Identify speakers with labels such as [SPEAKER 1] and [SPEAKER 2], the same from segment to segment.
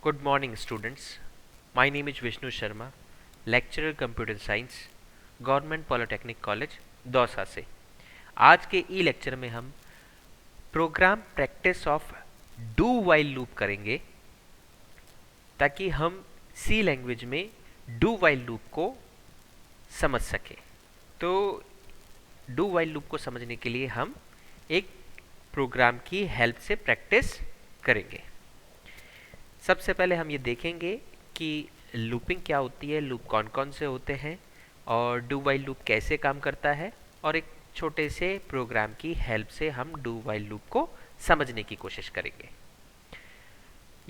[SPEAKER 1] Good morning, students. My name is Vishnu Sharma, lecturer Computer Science, government polytechnic college Dausa से। आज के e lecture में हम program practice of do while loop करेंगे ताकि हम सी लैंग्वेज में डू वाइल लूप को समझ सकें। तो डू वाइल लूप को समझने के लिए हम एक प्रोग्राम की हेल्प से प्रैक्टिस करेंगे। सबसे पहले हम ये देखेंगे कि लूपिंग क्या होती है, लूप कौन कौन से होते हैं और डू वाइल लूप कैसे काम करता है, और एक छोटे से प्रोग्राम की हेल्प से हम डू वाइल लूप को समझने की कोशिश करेंगे।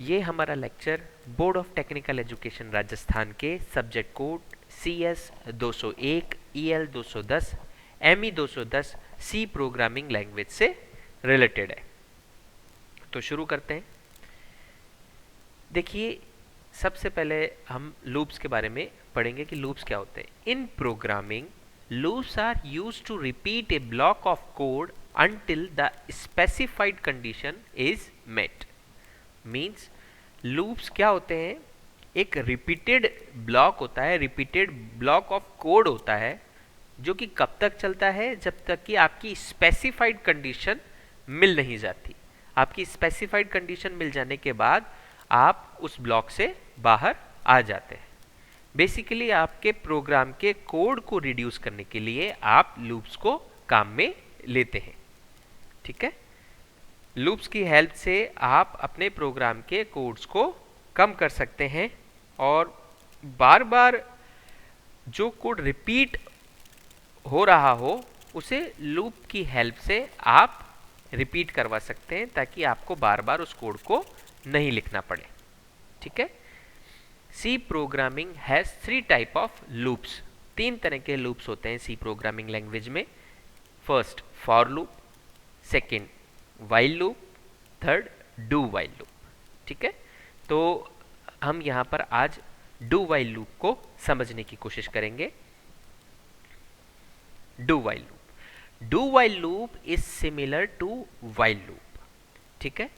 [SPEAKER 1] ये हमारा lecture board of technical education Rajasthan के subject code CS 201, EL 210, ME 210 C programming language से रिलेटेड है। तो शुरू करते हैं। देखिए, सबसे पहले हम लूप्स के बारे में पढ़ेंगे कि लूप्स क्या होते हैं। In programming loops are used to repeat a block of code until the specified condition is met। Means loops क्या होते हैं, एक रिपीटेड ब्लॉक होता है, रिपीटेड ब्लॉक ऑफ कोड होता है जो कि कब तक चलता है, जब तक कि आपकी स्पेसिफाइड कंडीशन मिल नहीं जाती। आपकी स्पेसिफाइड कंडीशन मिल जाने के बाद आप उस ब्लॉक से बाहर आ जाते हैं। बेसिकली आपके प्रोग्राम के कोड को रिड्यूस करने के लिए आप लूप्स को काम में लेते हैं। ठीक है, लूप्स की हेल्प से आप अपने प्रोग्राम के कोड्स को कम कर सकते हैं और बार बार जो कोड रिपीट हो रहा हो उसे लूप की हेल्प से आप रिपीट करवा सकते हैं ताकि आपको बार बार उस कोड को नहीं लिखना पड़े। ठीक है, C programming has 3 type of loops. 3 तरह के लूप्स होते हैं सी प्रोग्रामिंग लैंग्वेज में। First for loop, second while loop, third do while loop. ठीक है, तो हम यहां पर आज डू वाइल लूप को समझने की कोशिश करेंगे। Do while loop, do while loop is similar to while loop. ठीक है,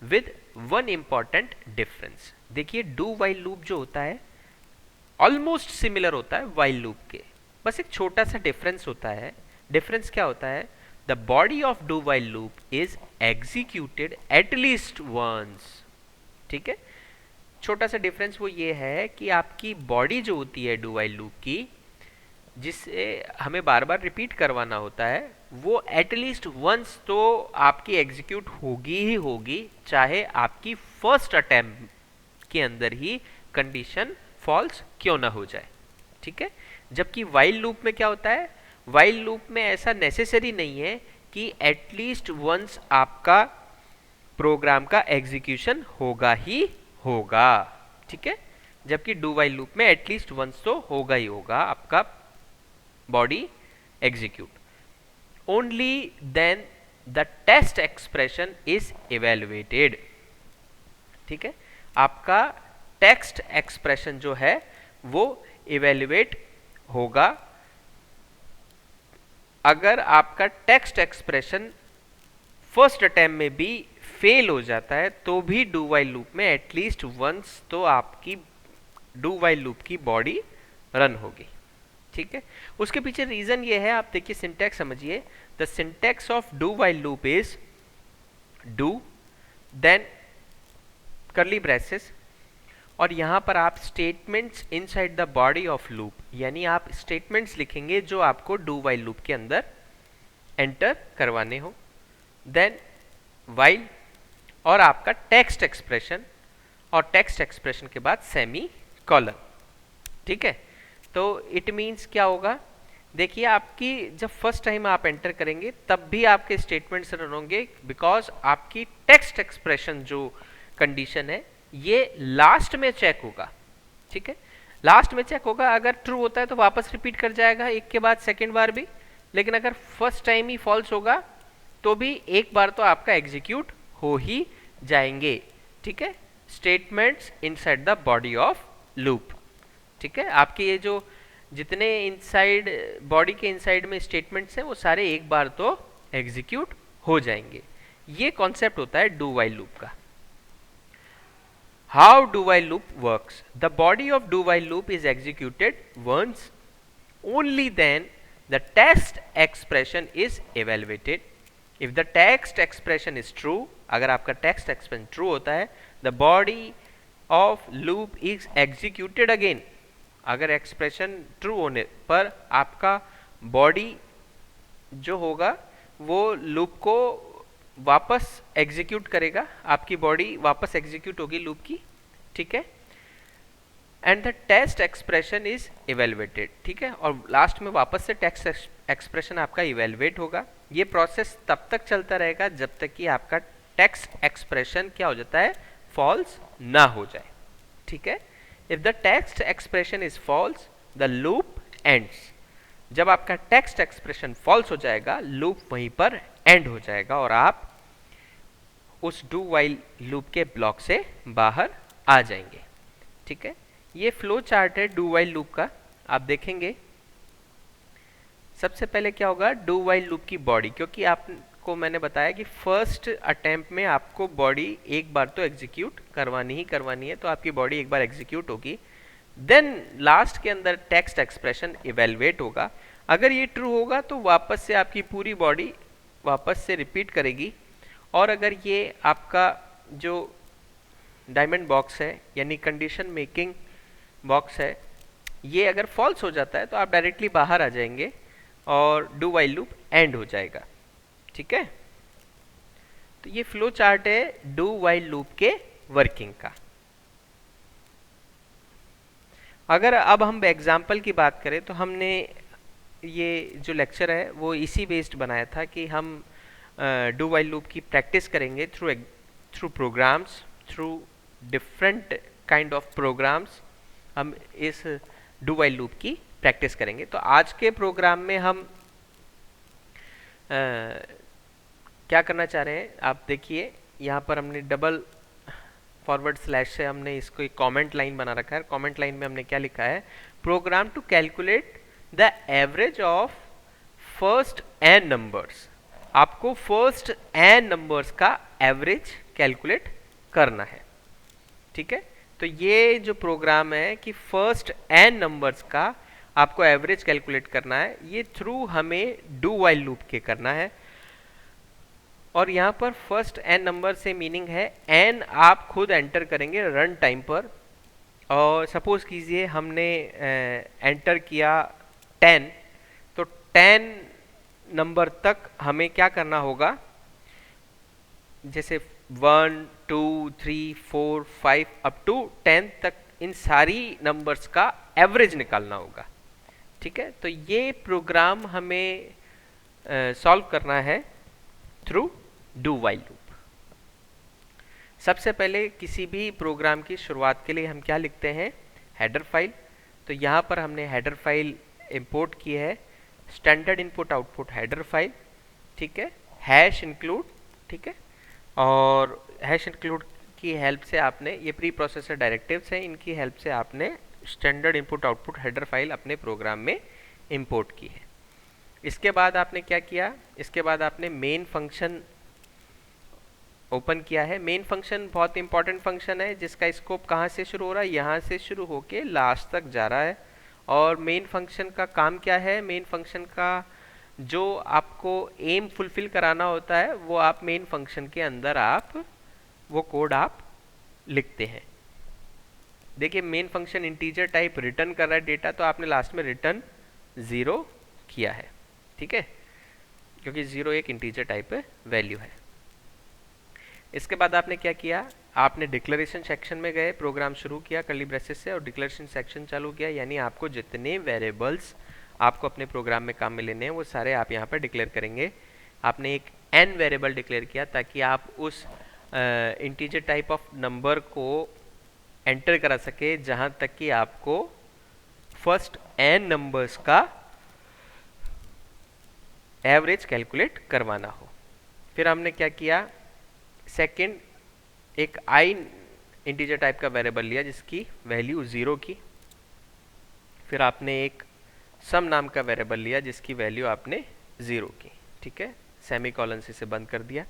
[SPEAKER 1] विद वन इंपॉर्टेंट डिफरेंस। देखिए, डू वाइल लूप जो होता है ऑलमोस्ट सिमिलर होता है वाइल लूप के, बस एक छोटा सा डिफरेंस होता है। डिफरेंस क्या होता है, the body of do while loop is executed at least once. ठीक है, छोटा सा डिफरेंस वो ये है कि आपकी बॉडी जो होती है डू वाइल लूप की, जिससे हमें बार बार रिपीट करवाना होता है, वो एटलीस्ट वंस तो आपकी एग्जीक्यूट होगी ही होगी, चाहे आपकी फर्स्ट अटेम्प्ट के अंदर ही कंडीशन फॉल्स क्यों ना हो जाए। ठीक है, जबकि वाइल लूप में क्या होता है, वाइल लूप में ऐसा नेसेसरी नहीं है कि एटलीस्ट वंस आपका प्रोग्राम का एग्जीक्यूशन होगा ही होगा। ठीक है, जबकि डू वाइल लूप में एटलीस्ट वंस तो होगा ही होगा आपका body execute. Only then the test expression is evaluated. ठीक है, आपका टेक्स्ट एक्सप्रेशन जो है वो इवेल्युएट होगा। अगर आपका टेक्स्ट एक्सप्रेशन फर्स्ट अटेम्प्ट में भी फेल हो जाता है तो भी डू वाइल लूप में एटलीस्ट वंस तो आपकी डू वाइल लूप की बॉडी रन होगी। ठीक है, उसके पीछे रीजन ये है, आप देखिए सिंटैक्स समझिए। The syntax of do while loop is do then curly braces, और यहां पर आप statements inside the body of loop, यानी आप स्टेटमेंट्स लिखेंगे जो आपको डू वाइल लूप के अंदर एंटर करवाने हो। देन वाइल और आपका टेक्स्ट एक्सप्रेशन, और टेक्स्ट एक्सप्रेशन के बाद सेमी कॉलन। ठीक है, तो इट मीन्स क्या होगा, देखिए आपकी जब फर्स्ट टाइम आप एंटर करेंगे तब भी आपके स्टेटमेंट्स रन होंगे, बिकॉज आपकी टेक्स्ट एक्सप्रेशन जो कंडीशन है ये लास्ट में चेक होगा। ठीक है, लास्ट में चेक होगा, अगर ट्रू होता है तो वापस रिपीट कर जाएगा एक के बाद सेकेंड बार भी, लेकिन अगर फर्स्ट टाइम ही फॉल्स होगा तो भी एक बार तो आपका एग्जीक्यूट हो ही जाएंगे। ठीक है, statements inside the body of loop. ठीक है, आपके ये जो जितने इनसाइड बॉडी के इनसाइड में स्टेटमेंट्स हैं वो सारे एक बार तो एग्जीक्यूट हो जाएंगे। ये कॉन्सेप्ट होता है डू वाइल लूप का। how do while loop works. The body of do while loop is executed once, only then the text expression is evaluated. If the text expression is true, अगर आपका text expression true होता है, the body of loop is executed again. अगर expression true होने पर आपका body जो होगा वो loop को वापस एग्जीक्यूट करेगा, आपकी बॉडी वापस एग्जीक्यूट होगी लूप की, ठीक है. And the test expression is evaluated, ठीक है, और लास्ट में वापस से टेक्स्ट एक्सप्रेशन आपका इवेलुएट होगा. ये प्रोसेस तब तक चलता रहेगा जब तक कि आपका टेक्स्ट एक्सप्रेशन क्या हो जाता है, फॉल्स ना हो जाए, ठीक है. If the text expression is false the loop ends. जब आपका टेक्स्ट एक्सप्रेशन फॉल्स हो जाएगा, लूप वहीं पर एंड हो जाएगा और आप उस डू वाइल लूप के ब्लॉक से बाहर आ जाएंगे, ठीक है. ये फ्लो चार्ट है डू वाइल लूप का. आप देखेंगे सबसे पहले क्या होगा, डू वाइल लूप की बॉडी, क्योंकि आपको मैंने बताया कि फर्स्ट अटेम्प्ट में आपको बॉडी एक बार तो एग्जीक्यूट करवानी ही करवानी है, तो आपकी बॉडी एक बार एग्जीक्यूट होगी. देन लास्ट के अंदर टेक्स्ट एक्सप्रेशन इवेलुएट होगा. अगर ये ट्रू होगा तो वापस से आपकी पूरी बॉडी वापस से रिपीट करेगी. और अगर ये आपका जो डायमंड बॉक्स है यानी कंडीशन मेकिंग बॉक्स है, ये अगर फॉल्स हो जाता है तो आप डायरेक्टली बाहर आ जाएंगे और डू वाइल लूप एंड हो जाएगा, ठीक है. तो ये फ्लो चार्ट है डू वाइल लूप के वर्किंग का. अगर अब हम एग्जाम्पल की बात करें तो हमने ये जो लेक्चर है वो इसी बेस्ड बनाया था कि हम डू वाइल लूप की प्रैक्टिस करेंगे through programs, through different kind of programs हम इस डू वाइल लूप की प्रैक्टिस करेंगे. तो आज के प्रोग्राम में हम क्या करना चाह रहे हैं, आप देखिए यहाँ पर हमने डबल फॉरवर्ड स्लैश से हमने इसको एक कमेंट लाइन बना रखा है. कमेंट लाइन में हमने क्या लिखा है, program to calculate the average of first n numbers. आपको फर्स्ट एन नंबर्स का एवरेज कैलकुलेट करना है, ठीक है. तो ये जो प्रोग्राम है कि फर्स्ट एन नंबर्स का आपको एवरेज कैलकुलेट करना है, ये थ्रू हमें डू वाइल लूप के करना है. और यहाँ पर फर्स्ट एन नंबर से मीनिंग है एन आप खुद एंटर करेंगे रन टाइम पर. और सपोज कीजिए हमने एंटर किया 10, तो 10 नंबर तक हमें क्या करना होगा, जैसे 1 2 3 4 5 अप टू 10 तक इन सारी नंबर्स का एवरेज निकालना होगा, ठीक है. तो ये प्रोग्राम हमें सॉल्व करना है थ्रू डू वाइल लूप. सबसे पहले किसी भी प्रोग्राम की शुरुआत के लिए हम क्या लिखते हैं, हेडर फाइल. तो यहाँ पर हमने हेडर फाइल इंपोर्ट की है, standard input output header file, ठीक है. हैश इंक्लूड, ठीक है. और हैश इंक्लूड की हेल्प से आपने, ये प्री प्रोसेसर डायरेक्टिव्स हैं, इनकी हेल्प से आपने standard input output header file अपने प्रोग्राम में इंपोर्ट की है. इसके बाद आपने क्या किया, इसके बाद आपने मेन फंक्शन ओपन किया है. मेन फंक्शन बहुत इंपॉर्टेंट फंक्शन है जिसका स्कोप कहाँ से शुरू हो रहा है, यहाँ से शुरू होके लास्ट तक जा रहा है. और मेन फंक्शन का काम क्या है, मेन फंक्शन का जो आपको एम फुलफिल कराना होता है वो आप मेन फंक्शन के अंदर आप वो कोड आप लिखते हैं. देखिए main function integer type return कर रहा है डेटा, तो आपने लास्ट में रिटर्न 0 किया है, ठीक है, क्योंकि 0 एक इंटीजर टाइप वैल्यू है. इसके बाद आपने क्या किया, आपने डिक्लेरेशन सेक्शन में गए, प्रोग्राम शुरू किया कर्ली ब्रेसेस से और डिक्लेरेशन सेक्शन चालू किया. यानी आपको जितने वेरिएबल्स आपको अपने प्रोग्राम में काम में लेने हैं वो सारे आप यहाँ पर डिक्लेयर करेंगे. आपने एक n वेरिएबल डिक्लेयर किया ताकि आप उस इंटीजर टाइप ऑफ नंबर को एंटर करा सके जहाँ तक कि आपको फर्स्ट n नंबर्स का एवरेज कैलकुलेट करवाना हो. फिर हमने क्या किया, सेकंड एक i इंटीजर टाइप का वेरिएबल लिया जिसकी वैल्यू 0 की. फिर आपने एक सम नाम का वेरिएबल लिया जिसकी वैल्यू आपने 0 की, ठीक है. सेमी कॉलन से इसे बंद कर दिया.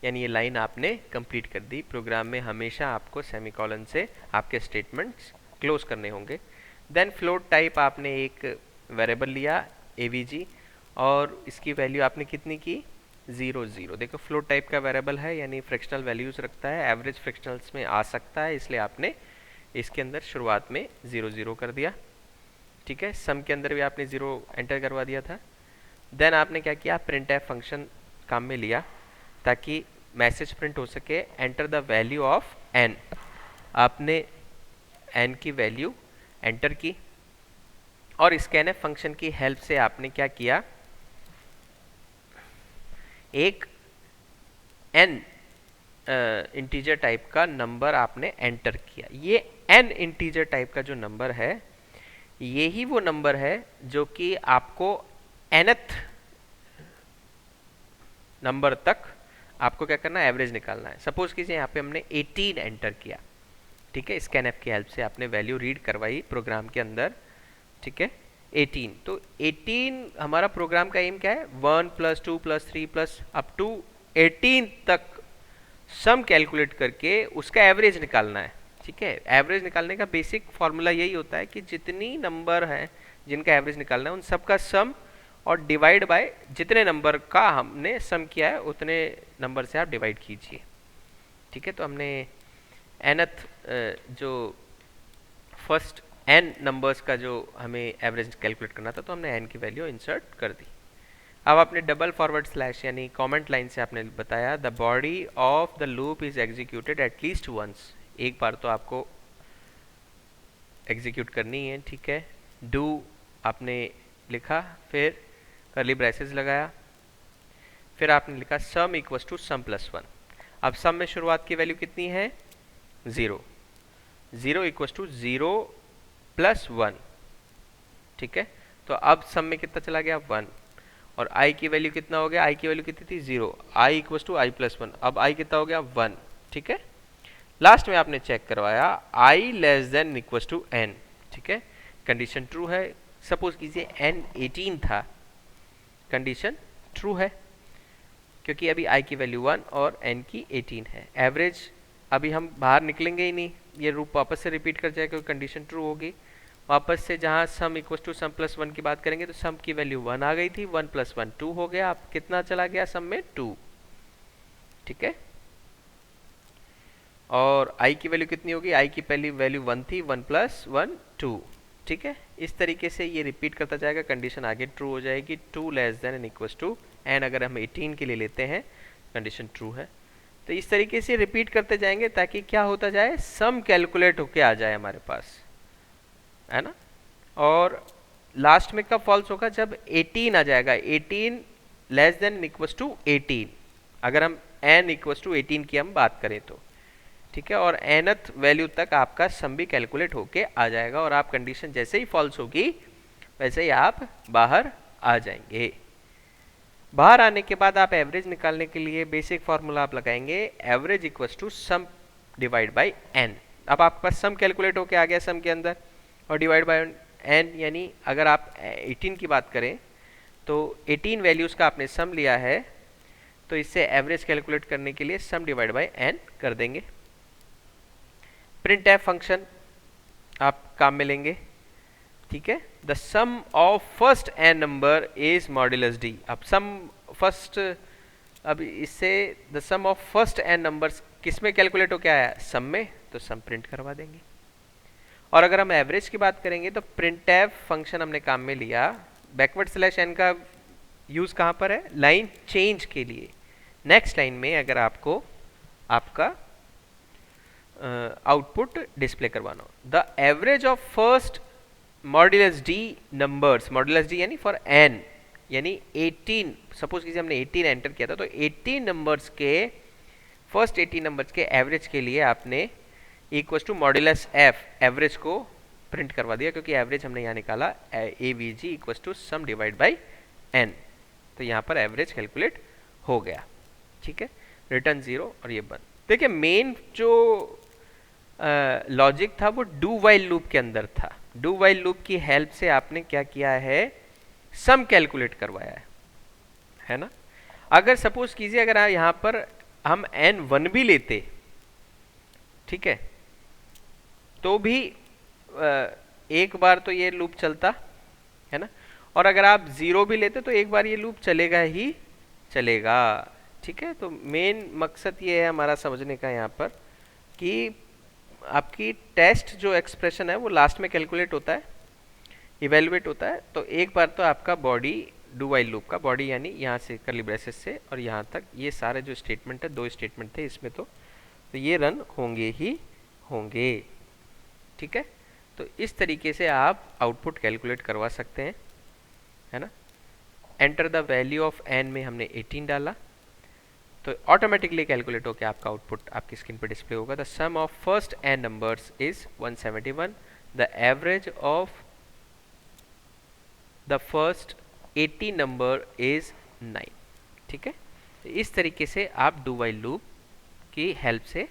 [SPEAKER 1] यानी ये लाइन आपने कंप्लीट कर दी। प्रोग्राम में हमेशा आपको सेमीकोलन से आपके स्टेटमेंट्स क्लोज करने होंगे। देन फ्लोट टाइप आपने एक वेरिएबल लिया avg और इसकी वैल्यू आपने कितनी की 0 0। देखो फ्लोट टाइप का वेरिएबल है यानी फ्रैक्शनल वैल्यूज रखता है, एवरेज फ्रैक्शनल्स में आ सकता है, इसलिए आपने इसके अंदर शुरुआत में 0 0 कर दिया। ठीक है, सम के अंदर भी आपने 0 एंटर करवा दिया था। देन आपने क्या किया, प्रिंट एफ फंक्शन काम में लिया ताकि मैसेज प्रिंट हो सके, enter the value of n। आपने n की वैल्यू एंटर की और स्कैनएफ फंक्शन की हेल्प से आपने क्या किया, एक n इंटीजर टाइप का नंबर आपने एंटर किया। ये n इंटीजर टाइप का जो नंबर है ये ही वो नंबर है जो कि आपको nth नंबर तक आपको क्या करना है, एवरेज निकालना है। सपोज कीजिए यहाँ पे हमने 18 एंटर किया। ठीक है, स्कैनएफ की हेल्प से आपने वैल्यू रीड करवाई प्रोग्राम के अंदर। ठीक है, 18, तो 18 हमारा प्रोग्राम का एम क्या है, 1 + 2 + 3 + अप टू 18 तक सम कैलकुलेट करके उसका एवरेज निकालना है। ठीक है, एवरेज निकालने का बेसिक फॉर्मूला यही होता है कि जितनी नंबर हैं जिनका एवरेज निकालना है उन सबका सम और डिवाइड बाय जितने नंबर का हमने सम किया है उतने नंबर से आप डिवाइड कीजिए। ठीक है, तो हमने nth जो फर्स्ट n नंबर्स का जो हमें एवरेज कैलकुलेट करना था तो हमने n की वैल्यू इंसर्ट कर दी। अब आपने डबल फॉरवर्ड स्लैश यानी कमेंट लाइन से आपने बताया the body of the loop is executed at least once. एक बार तो आपको एग्जीक्यूट करनी है। ठीक है, डू आपने लिखा, फिर कर्ली ब्रेसेस लगाया, फिर आपने लिखा सम इक्वल्स टू सम + 1। अब सम में शुरुआत की वैल्यू कितनी है, 0 0 इक्वल्स टू 0 + 1। ठीक है, तो अब सम में कितना चला गया, 1, और i की वैल्यू कितना हो गया, i की वैल्यू कितनी थी, 0, i इक्वल्स टू i + 1। अब i कितना हो गया, 1। ठीक है, लास्ट में आपने चेक करवाया i < n। ठीक है, कंडीशन ट्रू है। सपोज कीजिए n 18 था, कंडीशन ट्रू है क्योंकि अभी i की वैल्यू 1 और n की 18 है। एवरेज अभी हम बाहर निकलेंगे ही नहीं, ये रूप वापस से रिपीट कर जाएगा क्योंकि कंडीशन ट्रू होगी। वापस से जहाँ सम इक्वल्स टू सम + 1 की बात करेंगे तो सम की वैल्यू 1 आ गई थी, 1 + 1 2 हो गया। अब कितना चला गया सम में, 2। ठीक है, और i की वैल्यू कितनी होगी, i की पहली वैल्यू 1 थी, 1 + 1 2। ठीक है, इस तरीके से ये रिपीट करता जाएगा, कंडीशन आगे ट्रू हो जाएगी। 2 < n अगर हम 18 के लिए लेते हैं कंडीशन ट्रू है। तो इस तरीके से रिपीट करते जाएंगे ताकि क्या होता जाए, सम कैलकुलेट होके आ जाए हमारे पास, है ना। और लास्ट में कब फॉल्स होगा, जब 18 आ जाएगा, 18 < 18 अगर हम n = 18 की हम बात करें तो। ठीक है, और nth वैल्यू तक आपका सम भी कैलकुलेट होके आ जाएगा और आप कंडीशन जैसे ही फॉल्स होगी वैसे ही आप बाहर आ जाएंगे। बाहर आने के बाद आप एवरेज निकालने के लिए बेसिक फॉर्मूला आप लगाएंगे, average = sum divide by n। अब आपके पास सम कैलकुलेट होके आ गया सम के अंदर, और डिवाइड बाय n यानी अगर आप 18 की बात करें तो 18 वैल्यूज़ का आपने सम लिया है, तो इससे एवरेज कैलकुलेट करने के लिए सम डिवाइड बाय n कर देंगे। प्रिंट एफ फंक्शन आप काम में लेंगे। ठीक है, the sum of first n number is modulus d। अब सम फर्स्ट, अब इससे the sum of first n numbers किस में कैलकुलेट हो, क्या आया, सम में, तो सम प्रिंट करवा देंगे। और अगर हम एवरेज की बात करेंगे तो प्रिंट एफ फंक्शन हमने काम में लिया, बैकवर्ड स्लैश n का यूज कहाँ पर है, लाइन चेंज के लिए। नेक्स्ट लाइन में अगर आपको आपका आउटपुट डिस्प्ले करवाना हो, the average of first modulus d numbers, modulus d यानी फॉर n यानी 18, सपोज कीजिए हमने 18 एंटर किया था, तो 18 नंबर्स के फर्स्ट 18 नंबर्स के एवरेज के लिए आपने = मॉड्यूलस f एवरेज को प्रिंट करवा दिया, क्योंकि एवरेज हमने यहाँ निकाला avg = sum divide by n। तो यहाँ पर एवरेज कैलकुलेट हो गया। ठीक है, रिटर्न 0 और ये बंद। देखिए मेन जो लॉजिक था वो डू वाइल लूप के अंदर था। डू वाइल लूप की हेल्प से आपने क्या किया है, सम कैलकुलेट करवाया है ना। अगर सपोज कीजिए अगर यहाँ पर हम n1 भी लेते, ठीक है, तो भी एक बार तो ये लूप चलता है ना, और अगर आप 0 भी लेते तो एक बार ये लूप चलेगा ही चलेगा, ठीक है। तो मेन मकसद ये है हमारा समझने का यहाँ पर कि आपकी टेस्ट जो एक्सप्रेशन है वो लास्ट में कैलकुलेट होता है, इवेलुएट होता है। तो एक बार तो आपका बॉडी डू वाइल लूप का बॉडी यानी यहाँ से कर्ली ब्रेसेस से और यहाँ तक ये सारे जो स्टेटमेंट है, 2 स्टेटमेंट थे इसमें, तो ये रन होंगे ही होंगे, ठीक है। तो इस तरीके से आप आउटपुट कैलकुलेट करवा सकते हैं, है ना। Enter the value of n में हमने 18 डाला तो ऑटोमेटिकली कैलकुलेट होकर आपका आउटपुट आपकी स्क्रीन पर डिस्प्ले होगा। The sum of first n numbers is 171, the average of the first 80 number is 9, ठीक है। तो इस तरीके से आप डू वाइल लूप की हेल्प से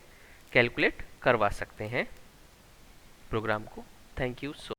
[SPEAKER 1] कैलकुलेट करवा सकते हैं प्रोग्राम को। Thank you so